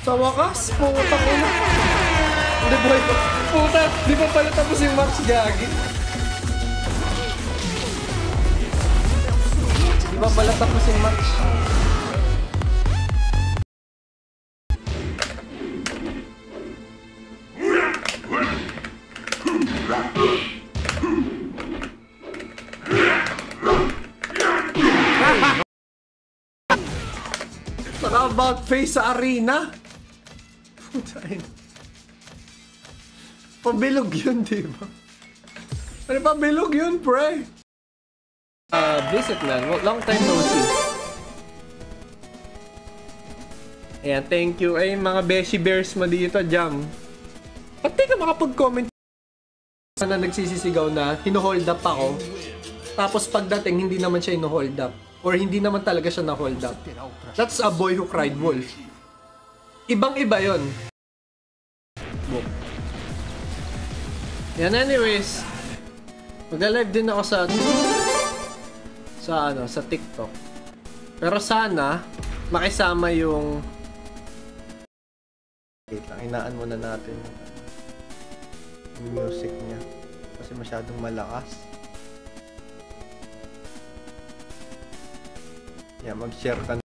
Sa wakas, putang ina. Hindi ba ito? Puta, di ba pala tapos yung match, gagi? Di ba pala tapos yung match? About face sa arena? Putain. Pabilog yun, diba? Ano pabilog yun, pre? Visit man. Long time no see. Ayan, thank you. Ay, mga beshi bears mo dito, Jam. Ba't di ka makapag-comment na nagsisisigaw na hino-hold up ako? Tapos pagdating, hindi naman siya hino-hold up. Or hindi naman talaga siya na-hold up. That's a boy who cried wolf. Ibang-iba yun. Yan, anyways. Mag-live din ako sa TikTok. Pero sana, makisama yung... Wait lang, hinaan muna natin yung music niya. Kasi masyadong malakas. Yeah, mag-share ka na.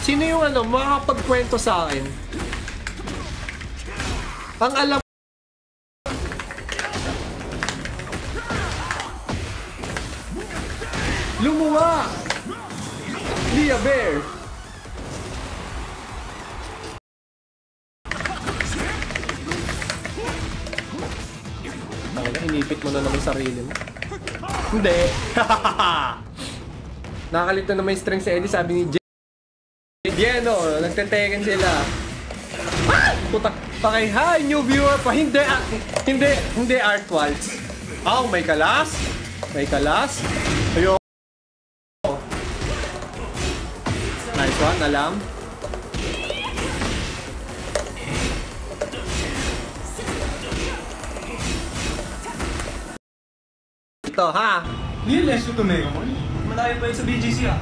Sino yung makakapagkwento sa akin? Ang alam lumuwa! Lia Bear! Inipit mo na naman sarili mo. Hindi. Nakakalito na may string si Eddie, sabi ni Jay. Dieno, nagteteken sila. Putak, pakay, hi, new viewer pa. Hindi, hindi Art Waltz. Oh, may kalas. May kalas. Ayun. Nice one, alam. Ito, ha? Hindi less to Mega Mall. Malayo pa yun sa BGC, ah.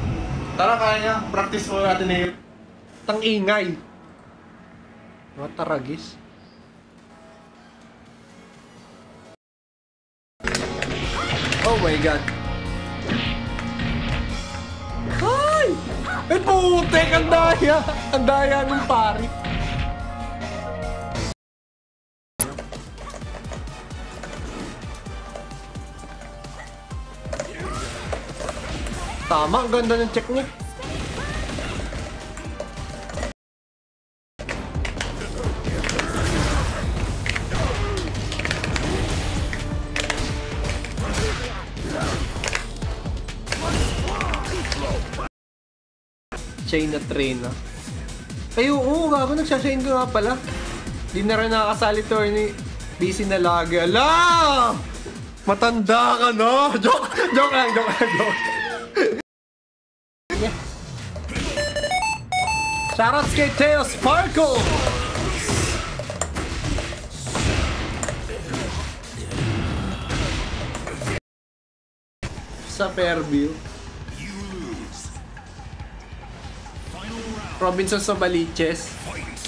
Tara, kaya niya. Practice mo natin eh. Tang ingay. Mga taragis. Oh my God. Ay! Eh, putek! Ang daya! Ang daya ng pari. Tama, ang ganda ng check niya. Chain na train na. Ay, oo, gago, nagsashain ko nga pala. Di na rin nakakasali to ni busy na lagi. Ala! Matanda ka, no? Joke lang. Shoutouts kay Teo Sparkle! Sa Fairview. Robinson sa Baliches.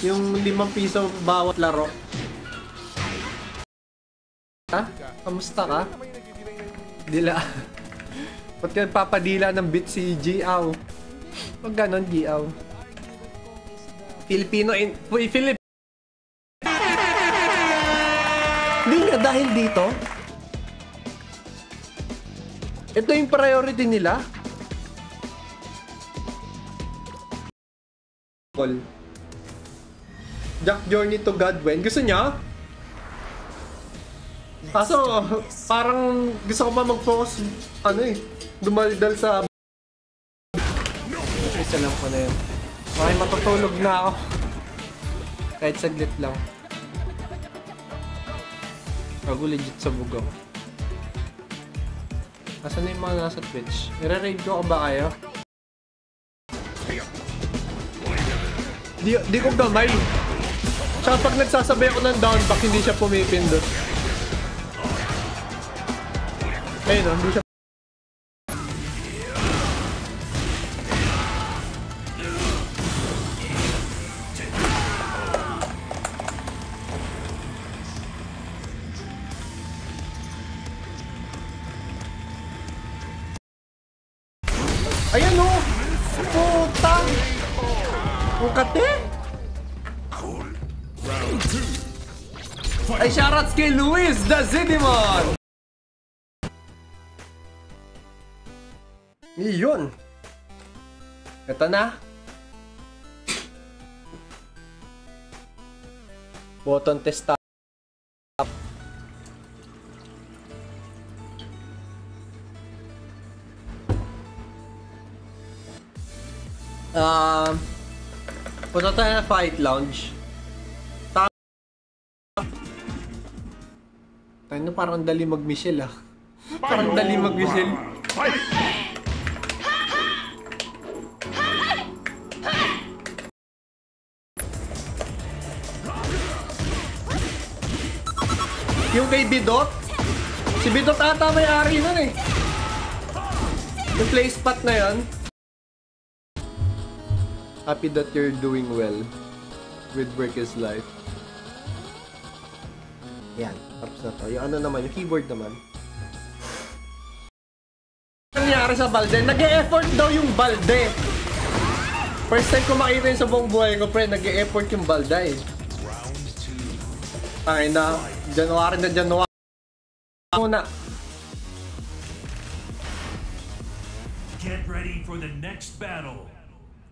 Yung 5 piso bawat laro. Ha? Kamusta ka? Dila. Ba't ka papadila ng bit si G.A.W? Pag ganon, G.A.W. Filipino in... Philip... Hindi nga dahil dito. Ito yung priority nila. Jack Journey to Godwin. Gusto niya? Kaso, parang gusto ko pa mag-focus, dumaldal sa... Isa lang ko na yun. Okay, matutulog na ako. Kahit saglit lang. Bago legit sa bugaw. Asan na yung mga nasa Twitch? Nire-raid ko ba kayo? Di ko gamay. Tsaka pag nagsasabay ako ng down back, hindi siya pumipindot. Ayun o, hindi siya. Ayan o! Puta! Ang kate! Ay, shoutouts kay Luis the Zidimon! Iyon! Ito na! Button test up. Punta tayo na Fight Lounge. Tayo na parang dali mag-Michelle ah. Parang dali mag-Michelle. Yung kay Bidot? Si Bidot ata may-ari nun eh. Yung play spot na yun. Happy that you're doing well with Break is Life. Yan, tapos na to. Yung ano naman, yung keyboard naman. Ano nangyari sa Balde? Nag-e-effort daw yung Balde. First time ko makita yun sa buong buhay ko, pre. Nag-e-effort yung Balde. Tangin na, January na January. Muna. Get ready for the next battle.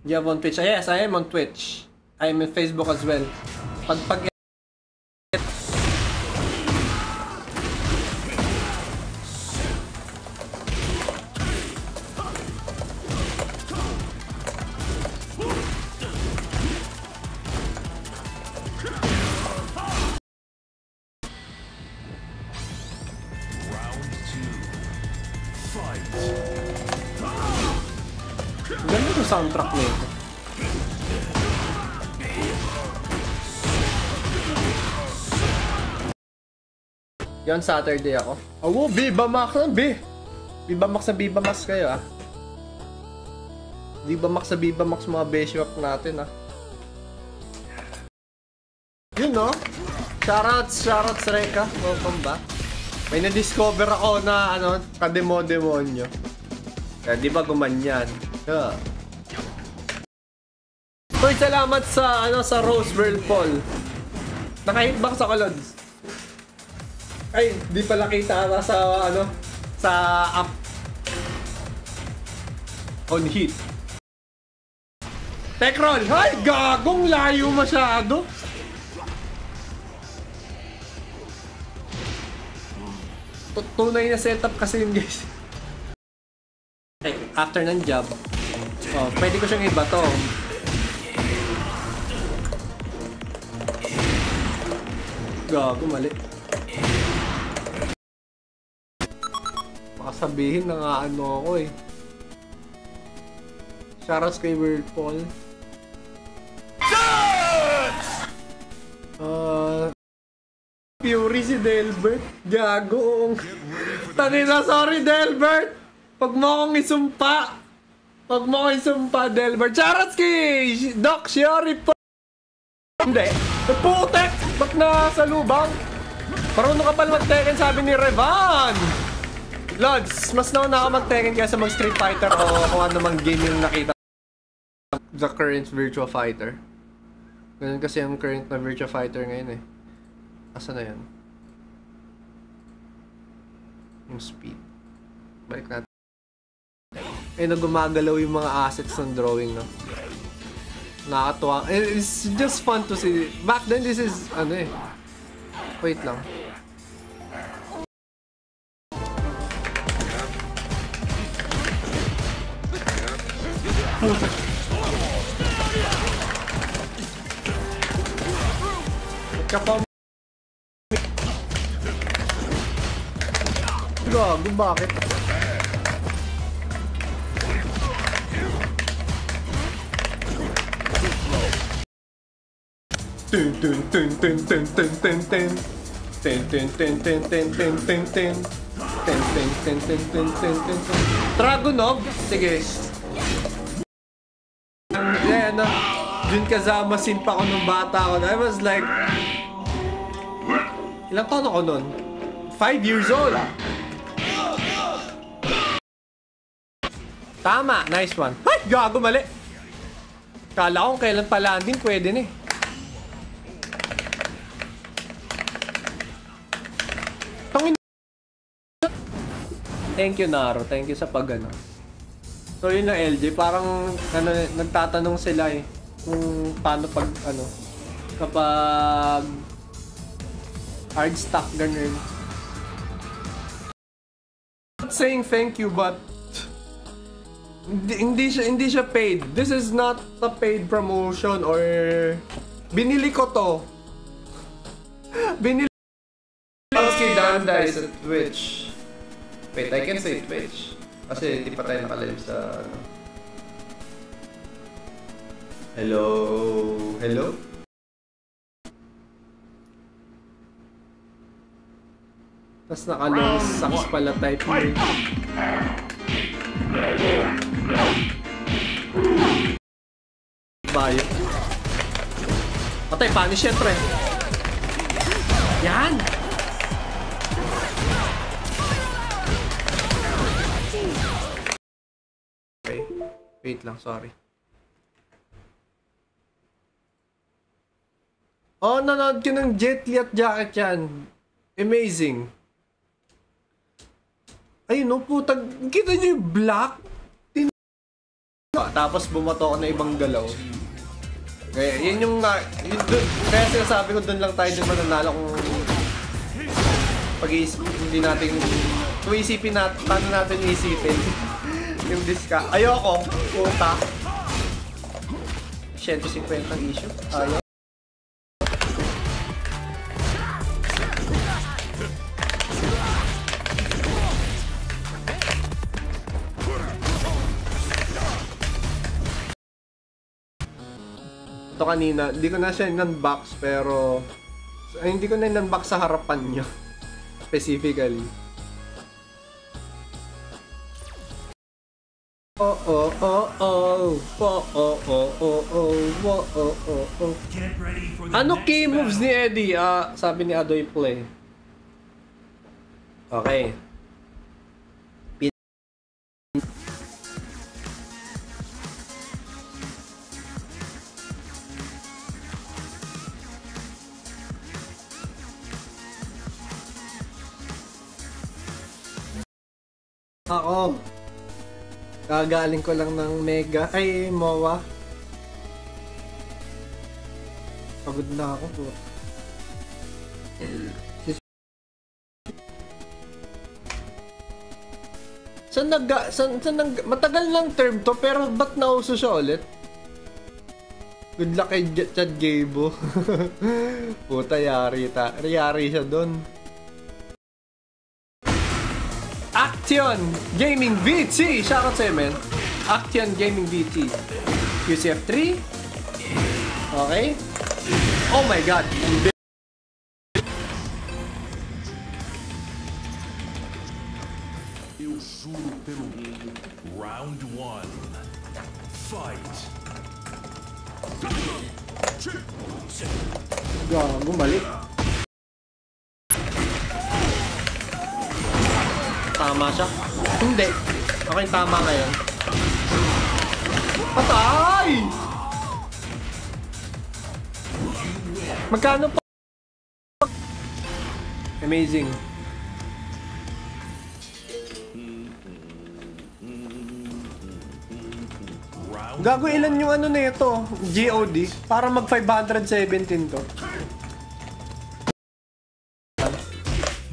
You have on Twitch? Yes, I am on Twitch. I am in Facebook as well. Pag ganda yung soundtrack nito. Yan, Saturday ako. Oh, Viva Max na, Viva Max na Viva Max kayo ah. Viva Max sa Viva Max mga beshwap natin ah. Yun no? Shoutouts Reka. Welcome back. May na-discover ako na ano, kademo-demonyo. Kaya di ba gumanyan? Yeah. Uy, salamat sa ano sa Rose Whirlpool. Naka-hitbox ako, Lods. Ay, di pala kita sa ano sa app. On hit. Techroll! Ay, gagong layo masyado. Tunay na setup kasi yun, guys. Okay, after ng job, oh, pwede ko siyang iba to. Gago, mali. Baka sabihin na nga ano ako eh. Shoutouts kay Whirlpool. Fury si Delbert. Gago. Tanina, sorry Delbert. Pag mo akong isumpa. Delbert. Shoutouts kay Doc Shiori po. Hindi. Putek! Ba't nasa lubang? Marunong ka pala mag-Tekken, sabi ni Revan. Lods, mas nauna ako mag-Tekken kaysa mag-Street Fighter o kung ano mang game yung nakita. The current Virtua Fighter. Ganun kasi yung current na Virtua Fighter ngayon eh. Asa na yan? Yung speed. Balik natin. Eh, nagumagalaw yung mga assets ng drawing, no? Nakakatuwa. It's just fun to see. Back then, this is, ano eh. Wait lang. Kapag gago, bakit? Dragunov? Sige. Yan na. Jun Kazama simpa ko nung bata ko. I was like, ilang taon ako nun? 5 years old. Tama, nice one. Ay, gago, mali. Kala ko kailan pa landing, pwede na eh. Thank you, Naro. Thank you sa pag-ano. So, yun na LJ. Parang, ano, nagtatanong sila eh. Kung paano pag, ano, kapag hard stock, ganun. Not saying thank you, but hindi siya paid. This is not a paid promotion or binili ko to. Binili Palski Danda is a Twitch. Wait, I can say Twitch. Kasi hindi pa tayo nakalive sa ano. Hello? Hello? Tapos nakalong sucks pala type mo. Bayo. Patay, punish syempre. Yan! Okay. Wait lang, sorry. Oh, nanood ka ng Jet Li at jacket yan. Amazing. Ayun no, putang, kita nyo yung black? Tapos bumato ko na ibang galaw. Kaya yan yung, kaya sinasabi ko doon lang tayo din mananalo kung pag-iisip, hindi natin, kung isipin natin, paano natin isipin yung diska. Ayoko, puta. 150 ang issue. Ayaw. Ito kanina, hindi ko na siya in-unbox pero hindi ko na in-unbox sa harapan niyo specifically. Oh oh oh oh oh oh oh oh oh oh oh oh. Ano key moves ni Eddie? Sabi ni Adoy Play. Okay. Ako, kagaling ko lang ng Mega, ay MOA. Pagod na ako po. Matagal lang term to, pero ba't nauso siya ulit? Good luck kay Chad Gabo. Puta, yari siya dun. Action Gaming VT! Shoutout sa'yo, man. Action Gaming VT. QCF3. Okay. Oh my god. Round 1. Fight. Gago, mali. Tama siya? Hindi. Okay, tama ngayon. Patay! Magkano pa? Amazing. Gago, ilan yung ano na ito? GOD? Para mag 517 to.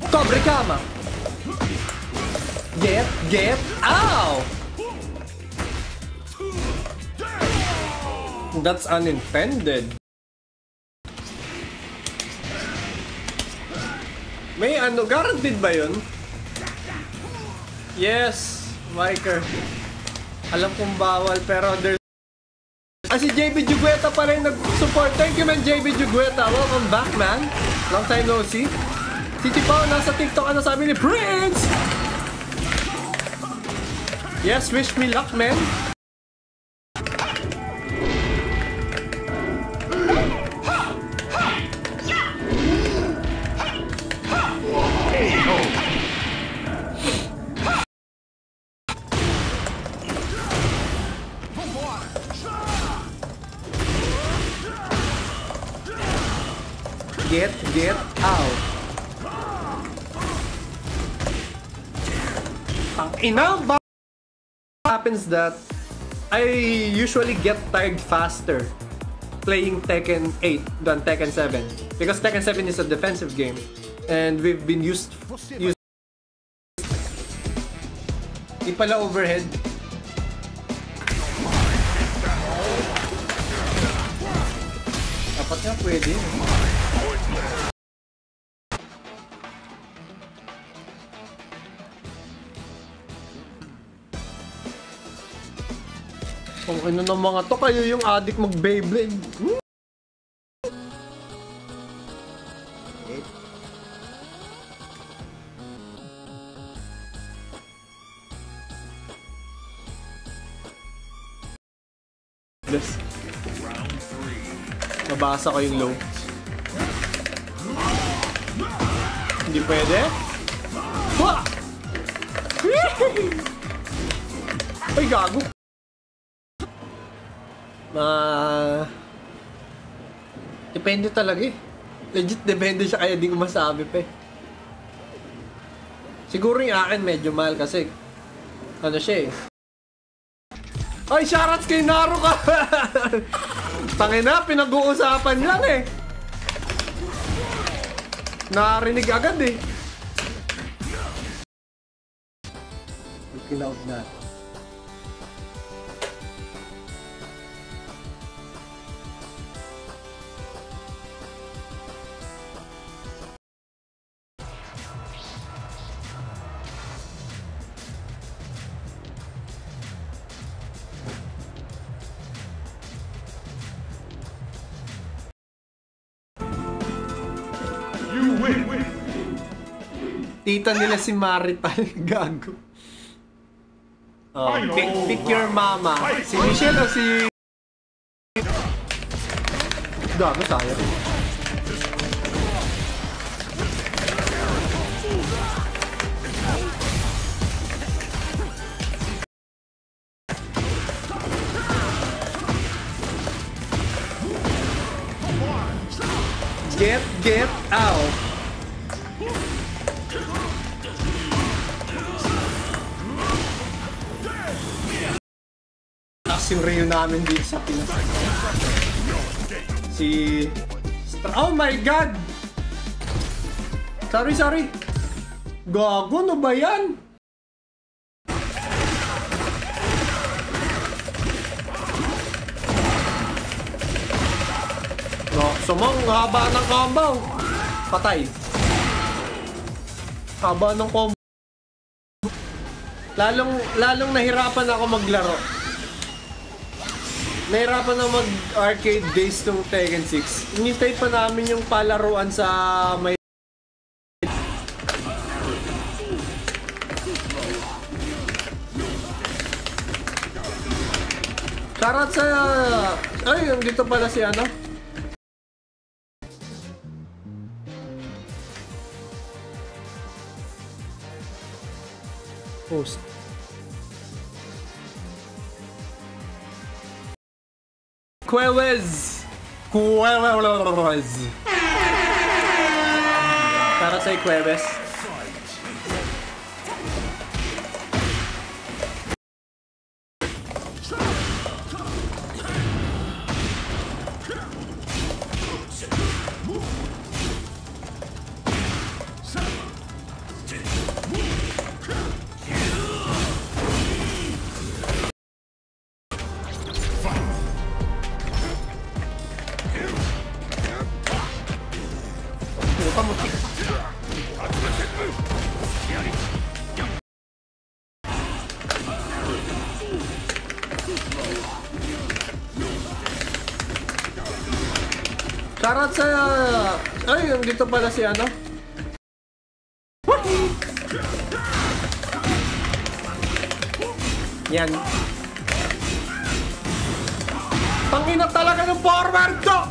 Cobre Kama! Get, ow! That's unintended. May ano, guaranteed ba yun? Yes, Miker. Alam kong bawal, pero there's... si JB Jugueta pa rin nag-support. Thank you, man, JB Jugueta. Welcome back, man. Long time no see. Si Tipao, nasa TikTok, ano sabi ni Prince? Yes, wish me luck, man. ina, ba happens that I usually get tired faster playing Tekken 8 than Tekken 7 because Tekken 7 is a defensive game and we've been used di pala overhead. Dapat nga pwede. Kung ano ng mga to, kayo yung addict mag-Beyblade. Bless. Nabasa ko yung low. Hindi pwede. Wah! Ay, gago. Depende talaga eh. Legit depende siya kaya di ko masabi pa eh. Siguro yung akin medyo mahal kasi ano siya eh. Ay, shoutouts kay Naro ka! Tangina, pinag-uusapan lang eh. Narinig agad eh. Kinaot natin. Tita nila si Marital, gago. Oh, pick your mama. Si Michelle o si... Gago tayo. Get out. Yung Rio namin dito sa Pinas. Oh my god! Sorry. Gago, ano ba yan? No, sumang haba ng combo. Patay. Haba ng combo. Lalong nahirapan ako maglaro. Nahirapan na mag-arcade days ng Tekken 6. Inintay pa namin yung palaruan sa may... Shoutout sa... Ay, dito pala si ano? Post. Cuevas! Para sa Cuevas. Shoutout sa... Ay, dito pala si ano? Yan. Pangina talaga ng forward ko!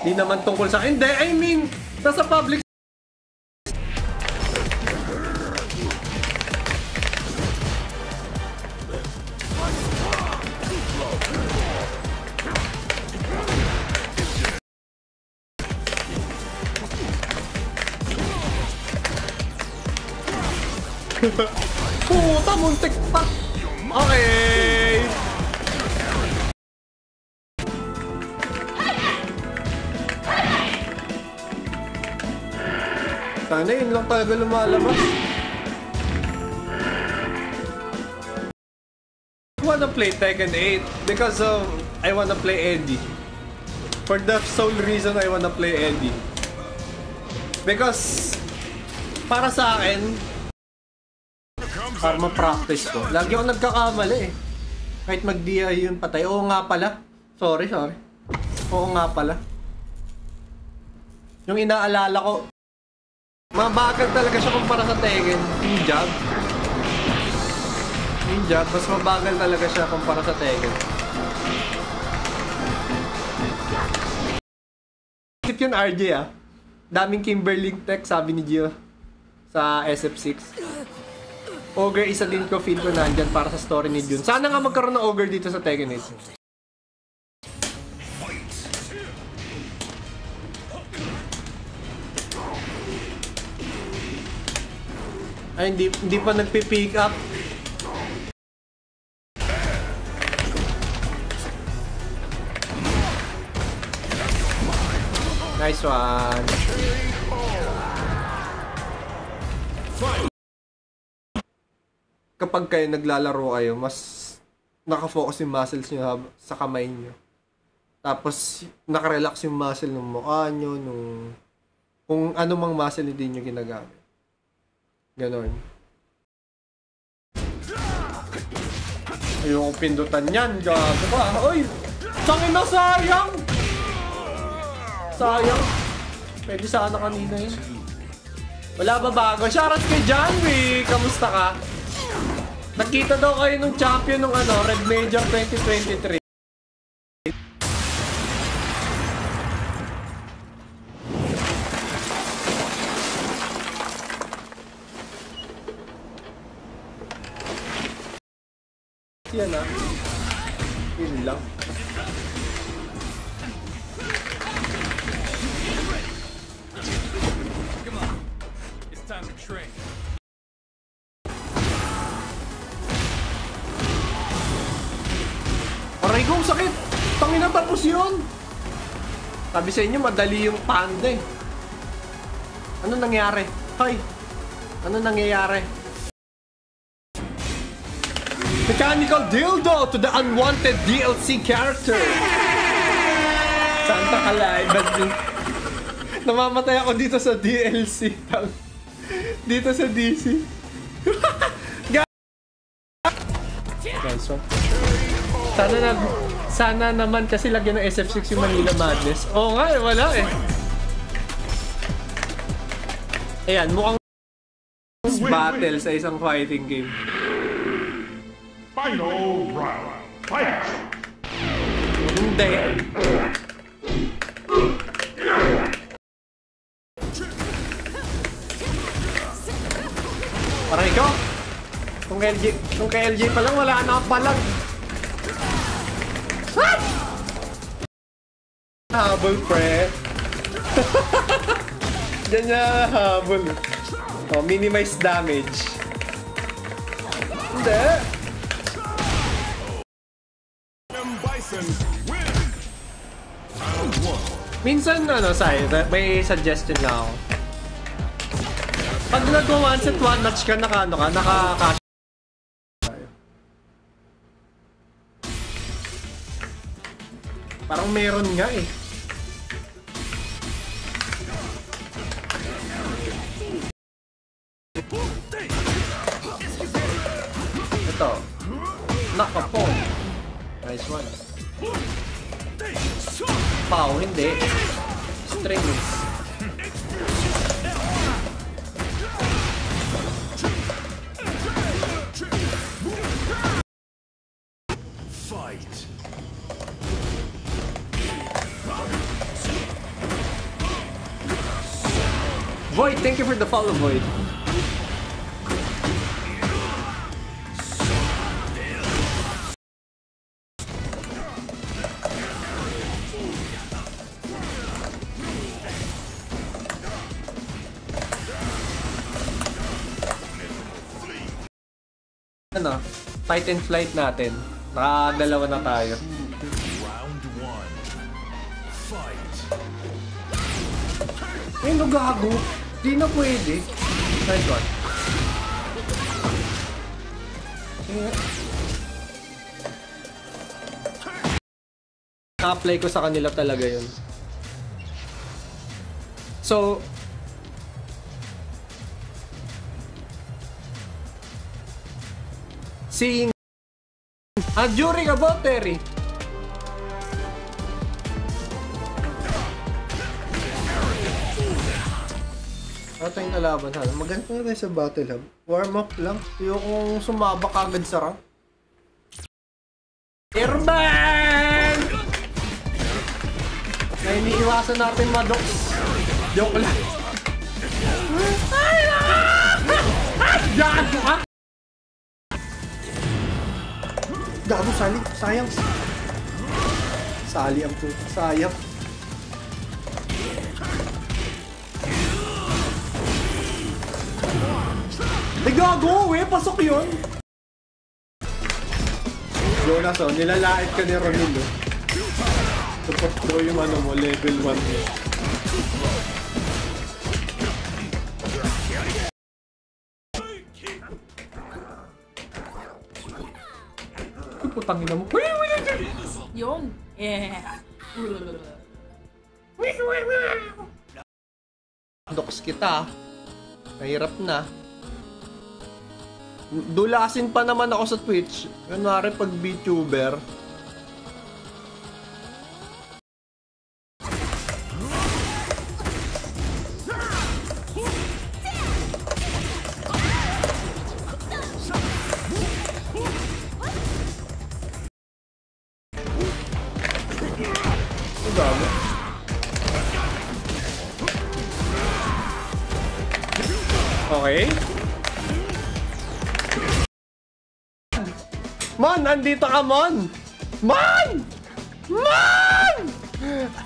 Di naman tungkol sa akin. Hindi, I mean, nasa public. Puta, muntik pa. Okay. Sana yun lang talaga lumalabas. I wanna play Tekken 8 because I wanna play Eddie. For the sole reason I wanna play Eddie. Because para sa akin, para ma-practice ko. Lagi ako nagkakamali eh. Kahit mag-DI yun patay. Oo nga pala. Sorry. Oo nga pala. Yung inaalala ko, mabagal talaga siya kumpara sa Tekken. Yung jab, mas mabagal talaga siya kumpara sa Tekken. Tip yun RJ ah. Daming Kimberlink tech sabi ni Gio sa SF6. Ogre isa din ko feel ko nandyan para sa story ni Jun. Sana nga magkaroon ng Ogre dito sa Tekken 8. Ay, hindi pa nagpi-pick up. Nice one. Kapag kayo naglalaro kayo, mas nakafocus yung muscles nyo sa kamay nyo. Tapos, nakarelax yung muscle ng mukha nyo, kung ano mang muscle hindi nyo ginagamit. Ganon. Ayokong pindutan yan. Gago ba? Uy! Sangin na sayang! Sayang. Pwede sana kanina yun. Wala ba bago? Shoutout kay Janwy! Kamusta ka? Nakita daw kayo nung champion nung Red Major 2023. Yan ah. Yun lang. Come on. It's time to train. Aray ko, sakit! Tangin na tapos yun! Sabi sa inyo, madali yung panda eh. Ano nangyari? Hoy! Ano nangyayari? Mechanical dildo to the unwanted DLC character! Santa Kalaiban din. Namamatay ako dito sa DLC. Dito sa DC. Guys, so sana naman kasi lagyan ng SF6 yung Manila Madness. Oo nga eh, wala eh. Ayan, mukhang battle sa isang fighting game. Final round. Fight! Hindi. Aray ko. Kung kay LJ pa lang, wala na palag. What? Habol, pre. Diyan niya habol. Oh, minimize damage. Hindi. Minsan, may suggestion lang ako. Pag nag-one set, one match ka, naka-cash. Parang meron nga eh. Ito. Nakapon. Nice one. Pow, hindi. Strings. Fight. Void, thank you for the follow, Void. Ano? Titan flight natin. Nakadalawa na tayo. Round 1. Fight. Eh, no gago. Di na pwede. Nice one. Na-apply ko sa kanila talaga yun. So, seeing during about Terry. Ito yung kalaban sana. Maganda na tayo sa Battle Hub. Warm up lang. Yung sumabak agad sa rank. Airman! Na iniiwasan natin Maddox. Joke lang. Ay, gago ka! Gago, Sali. Sayang. Sali ang puto. Sayang. Eh, gago! Eh, pasok yun! Jonas, oh. Nilalait ka ni Ronil, oh. Support ko yung ano mo, level 1 mo. Putang ina mo. Yung. Yeah. Dox kita. Mahirap na. Dulasin pa naman ako sa Twitch. Kunwari pag VTuber. Okay. Mon, andito ka, Mon! Mon! Mon!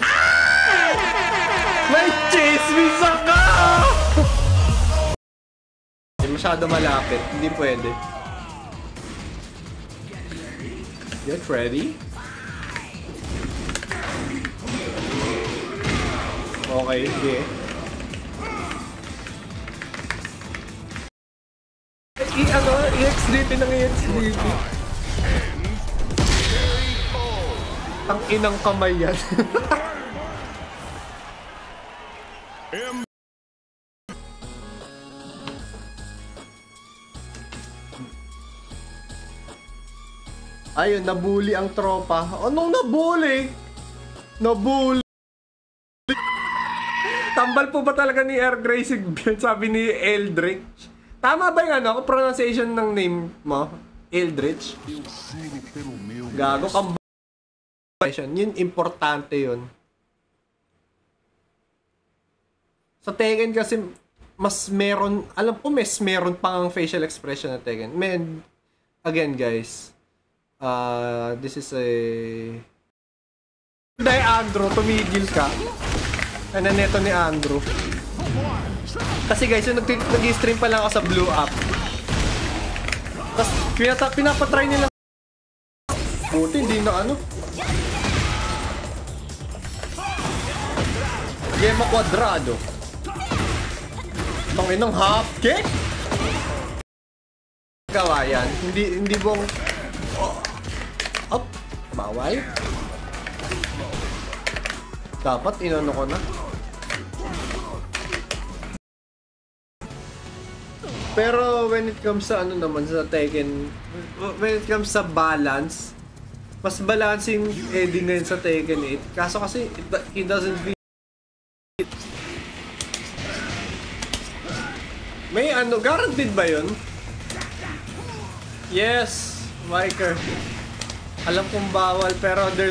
Ah! May chismis ka! Hindi masyado malapit. Hindi pwede. Get ready. Okay, sige. EXDT ng EXDT. Ang inang kamay yan. Ayun, nabully ang tropa. Anong nabully? Nabully. Tambal po ba talaga ni Air Gracie? Sabi ni Eldritch. Tama ba yung ano, pronunciation ng name mo? Eldritch? Gago kang yun, importante yun. Sa Tekken kasi, mas meron, alam ko mas meron pang facial expression na Tekken. Man, again guys, this is a... Dahil Andrew, tumigil ka. Ano neto ni Andrew? Kasi guys, yung nag-stream pa lang ako sa Blue Up. Tapos, pinapatry nila. Buti, hindi na ano. Yema Quadrado. Tangin ng half kick? Gawa yan. Hindi bong... Oh. Up. Bawal. Dapat, inano ko na. Pero when it comes sa ano naman sa Tekken, when it comes sa balance, mas balancing Eddie ngayon sa Tekken 8. Kaso kasi he doesn't feel it. May ano, guaranteed ba yun? Yes, Viker. Alam kong bawal pero there's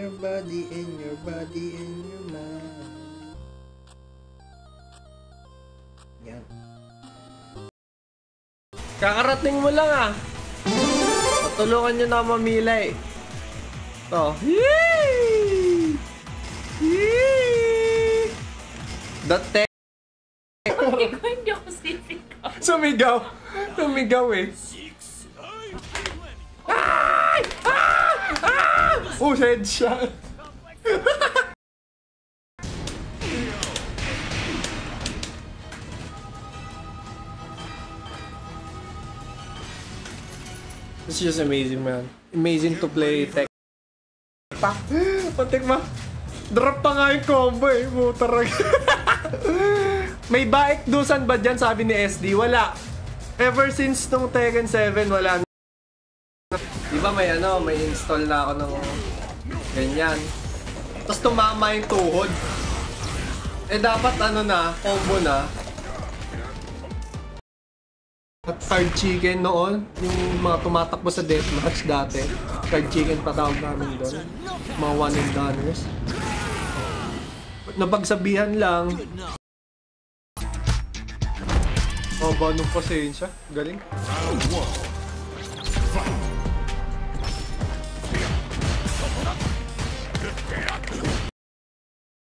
your body, in your body, in your mind. Yan. Kakarating mo lang ah. Patulungan nyo na mamilay. Ito. Yee! Yee! Dati. Hindi ako sisigaw. Sumigaw. Sumigaw eh. Ah! Ah! Ah! Oh, headshot. It's just amazing, man. Amazing to play tech. Patik ma. Drop pa nga yung combo eh. Mutarag. May baikdusan ba dyan, sabi ni SD? Wala. Ever since nung Tekken 7, wala. Diba may ano, may install na ako ng ganyan. Tapos tumama yung tuhod. Eh dapat ano na, combo na. At fried chicken noon, yung mga tumatakbo sa deathmatch dati. Fried chicken pa tawag namin doon. Mga one and doners. Napagsabihan lang. Oh, ba nung pasensya? Galing.